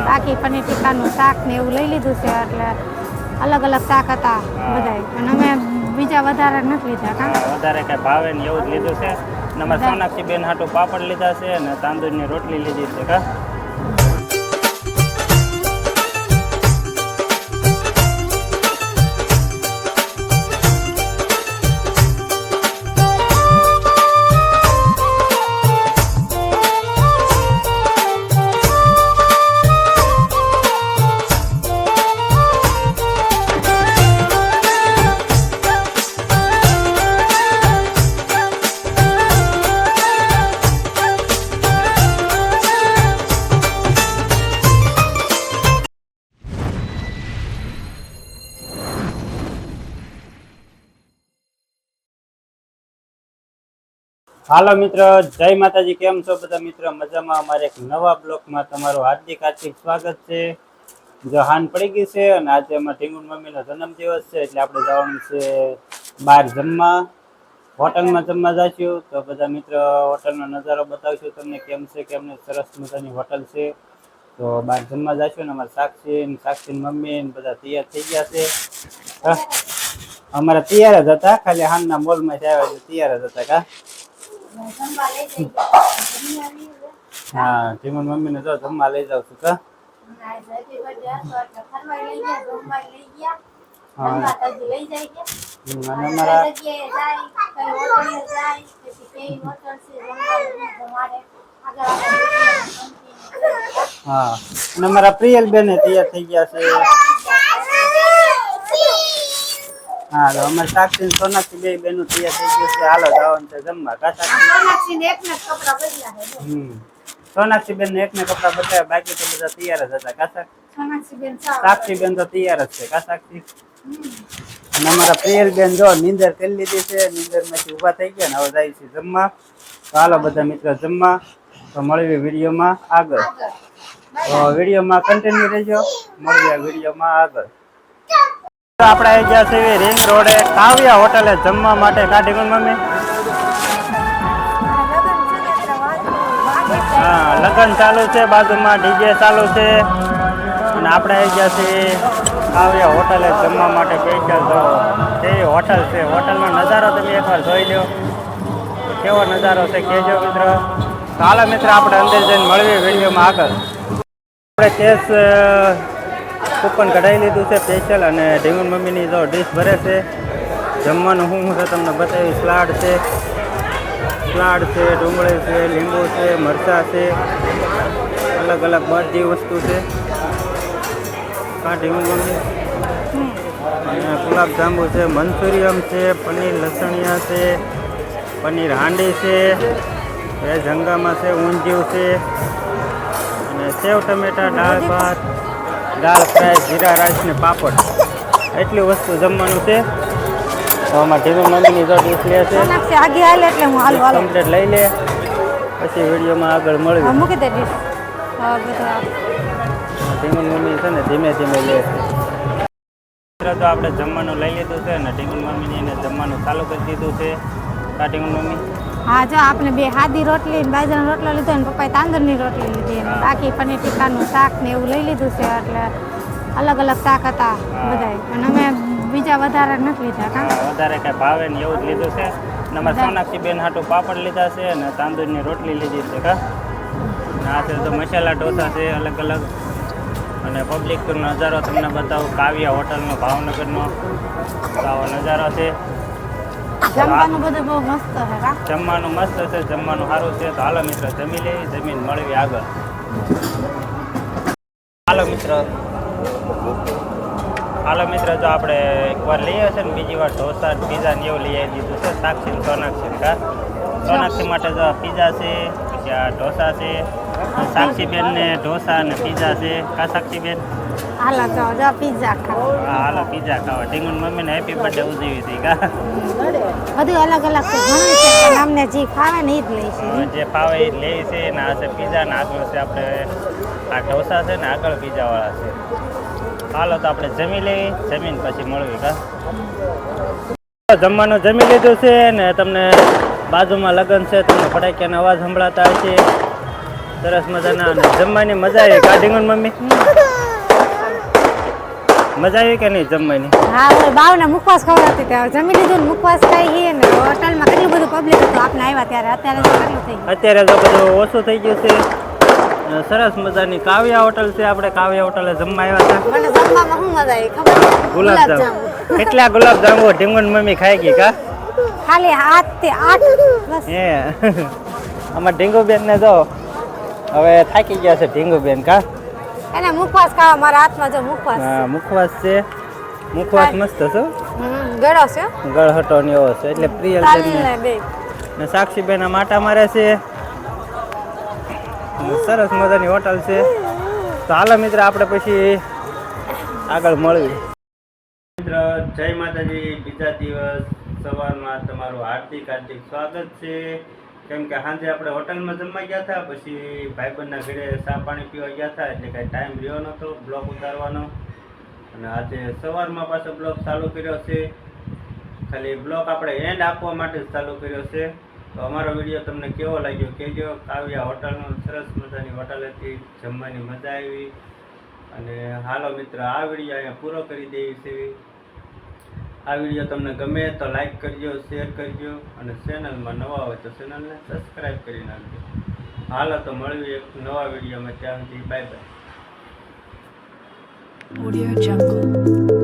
બાકી પનીર ટીકાનું શાક ને એવું લઈ લીધું છે. એટલે અલગ અલગ શાક હતા બધાય, અને અમે બીજા વધારે નથી લીધા. વધારે કઈ ભાવે ને એવું જ લીધું છે. અમારે સોનાક્ષી બેન હાટું પાપડ લીધા છે અને તાંદૂળની રોટલી લીધી છે. કા હાલો મિત્રો, જય માતાજી. કેમ છો બધા મિત્રો? મજામાં? અમારે એક નવા બ્લોગમાં તમારું હાર્દિક સ્વાગત છે. જો હાન પડી ગઈ છે અને આજે અમારા ઢીંગુન મમ્મીનો જન્મદિવસ છે, એટલે આપણે જવાનું છે બહાર જમવા. હોટલમાં જમવા જઈશું. તો બધા મિત્રો હોટલનો નજારો બતાવશું તમને, કેમ છે કેમને. સરસ મજાની હોટલ છે. તો બહાર જમવા જઈશું ને અમારા સાક્ષી મમ્મી ને બધા તૈયાર થઈ ગયા છે. અમારા તૈયાર જ હતા, ખાલી હાનના મોલમાં જ આવ્યા એટલે તૈયાર જ હતા. કા હા, ઢીંગુન મમ્મી ને જો જમવા લઈ જાવ છું. કા હા, અને અમારા પ્રિયલ બેન તૈયાર થઈ ગયા છે. હા, તો અમારે સાક્ષી સોનાક્ષી બે બેનું તૈયાર થઈ ગયું છે. હાલો જવાનું છે જમવા. કા સોનાક્ષી બેન ને એકને કપડા બદલાયા, બાકી તો બધા તૈયાર જ હતા. કા સાક્ષી બેન તો તૈયાર જ છે. કા સાક્ષી અને અમારા પ્રિયલ બેન જો નીંદર કરી લીધી છે, નીંદર માંથી ઉભા થઈ ગયા ને હવે જાય છે જમવા. તો હાલો બધા મિત્રો જમવા. તો મળીએ વિડીયોમાં આગળ. તો વિડીયોમાં કન્ટિન્યુ રહેજો. મળીએ વિડીયોમાં આગળ. આપણે આવી ગયા છે રિંગ રોડે કાવ્યા હોટલે જમવા માટે. કા ઢીંગુન મમ્મી? હા, લગ્ન ચાલુ છે, બાજુમાં ડીજે ચાલુ છે, અને આપણે આવી ગયા છીએ કાવ્યા હોટલે જમવા માટે. સ્પેશિયલ જો તેવી હોટલ છે. હોટલનો નજારો તમે એકવાર જોઈ લો, કેવો નજારો છે કહેજો મિત્રો. ચાલો મિત્રો આપણે અંદર જઈને મળીએ વિડીયોમાં આગળ. આપણે કેસ કૂપન કઢાવી લીધું છે સ્પેશિયલ, અને ઢીંગુન મમ્મીની જો ડીશ ભરે છે. જમવાનું શું છે તમને બતાવી. સલાડ છે, ડુંગળી છે, લીંબુ છે, મરચાં છે, અલગ અલગ બધી વસ્તુ છે. કા ઢીંગુન મમ્મી? અને ગુલાબ જાંબુ છે, મંચુરિયમ છે, પનીર લસણિયા છે, પનીર હાંડી છે, વેજ હંગામા છે, ઊંધિયું છે, અને સેવ ટમેટા, દાળ ભાત, દાળ ફ્રાય, જીરા રાઈસ ને પાપડ. એટલી વસ્તુ જમવાનું છે. તો આમાં ઢીંગુન મમ્મીની જો ડીશ લે છે. કમ્પ્લીટ લઈ લે, પછી વિડીયોમાં આગળ મળીએ. ઢીંગુન મમ્મી છે ને ધીમે ધીમે લે છે. તો આપણે જમવાનું લઈ લીધું છે ને ઢીંગુન મમ્મીને એને જમવાનું ચાલુ કરી દીધું છે. કા ઢીંગુન મમ્મી? હા, જો આપણે બે હાદી રોટલી ને બાજરાનો રોટલો લીધો ને પપ્પાએ તાંદૂળની રોટલી લીધી, અને બાકી પનીર ટીકાનું શાક ને એવું લઈ લીધું છે. એટલે અલગ અલગ શાક હતા બધાય, અને અમે બીજા વધારે નથી લીધા. વધારે કઈ ભાવે ને એવું જ લીધું છે. અમારે સોનાક્ષી બેન હાટું પાપડ લીધા છે અને તાંદૂળની રોટલી લીધી છે. કા આ છે તો મસાલા ઢોસા છે અલગ અલગ. અને પબ્લિક નજારો તમને બતાવું, કાવ્યા હોટલનો ભાવનગરનો આવો નજારો છે. જમવાનું બધું બહુ મસ્ત છે. જમવાનું મસ્ત છે, જમવાનું સારું છે. તો હાલો મિત્રો જમી લઈએ, જમીન મળવી આગળ. હાલો મિત્રો જો આપણે એકવાર લઈએ છે ને બીજી વાર ઢોસા પીઝા ને એવું લઈ આવી દીધું છે. સાક્ષી ને સોનાક્ષી. કા સોનાક્ષી માટે જો પીઝા છે, પછી આ ઢોસા છે. સાક્ષી બેન ને ઢોસા અને પીઝા છે. કા સાક્ષી બેન? હાલો પીઝા ખાવા. હા, હાલો પીઝા ખાવા. ઢીંગુન મમ્મીને હેપી બર્થડે ઉજવી હતી. કા બધું અલગ અલગ છે, ઘણું છે, પણ અમને જે ફાવે ને એ જ લઈ છે. જે ફાવે એ જ લે છે. ને આ છે પીઝા ને આગળ છે આપણે આ ઢોસા છે ને આગળ પીઝા વાળા છે. હાલો તો આપણે જમી લઈએ, જમીન પછી મળવી. કા જમવાનું જમી લીધું છે ને તમને બાજુમાં લગ્ન છે, તમને ફટાકિયાનો અવાજ સંભળાતા હશે. સરસ મજાના અને જમવાની મજા આવી કા ઢીંગણ મમ્મી મજા આવી કે નહીં જમવાની હા ઓય બાવના મુખવાસ ખવડાવતી ત્યાં જમી લીધું ને મુખવાસ ખાઈ હી ને હોટલમાં કેટલું બધું પબ્લિક હતું આપણે આવ્યા ત્યારે અત્યારે તો કેટલું થઈ ગયું અત્યારે તો બધું ઓછું થઈ ગયું છે અને સરસ મજાની કાવ્યા હોટલ છે આપણે કાવ્યા હોટલે જમવા આવ્યા હતા મને જમવામાં શું મજા આવી ખબર ગુલાબજાંબુ કેટલા ગુલાબજાંબુ ઢીંગણ મમ્મી ખાઈ ગઈ કા ખાલી 8 થી 8 બસ હે આમાં ઢીંગુબેન ને જો હવે થાકી ગયા છે ઢીંગુબેન કા એને મુખવાસ ખાવા મારા હાથમાં જો મુખવાસ હા મુખવાસ છે મુખવાસ મસ્ત છે ગળો છે ગળહટો ને એવો છે એટલે પ્રિયલ તાલને બે ને સાક્ષીબેન આ માટા મારે છે સરસ મજાની હોટલ છે તો હાલો મિત્ર આપણે પછી આગળ મળવી મિત્ર જય માતાજી બીજા દિવસ સવારમાં તમારું હાર્દિક સ્વાગત છે કેમ કે સાંજે આપણે હોટલમાં જમવા ગયા હતા પછી ભાઈબંધના ઘરે ચા પાણી પીવા ગયા હતા એટલે કાંઈ ટાઈમ રહ્યો નહોતો બ્લોગ ઉતારવાનો અને આજે સવારમાં પાછો બ્લોગ ચાલુ કર્યો છે ખાલી બ્લોગ આપણે એન્ડ આપવા માટે જ ચાલુ કર્યો છે તો અમારો વિડીયો તમને કેવો લાગ્યો કહેજો કાવ્યા હોટલનો સરસ મજાની હોટલ હતી જમવાની મજા આવી અને હાલો મિત્ર આ વિડીયો અહીંયા પૂરો કરી દેવી છે આ વિડીયો તમને ગમે તો લાઈક કરજો શેર કરજો અને ચેનલમાં નવા હોય તો ચેનલને સબસ્ક્રાઈબ કરી નાખજો હાલો તો મળવી એક નવા વિડીયોમાં ત્યાં સુધી બાય બાય Audio Jungle.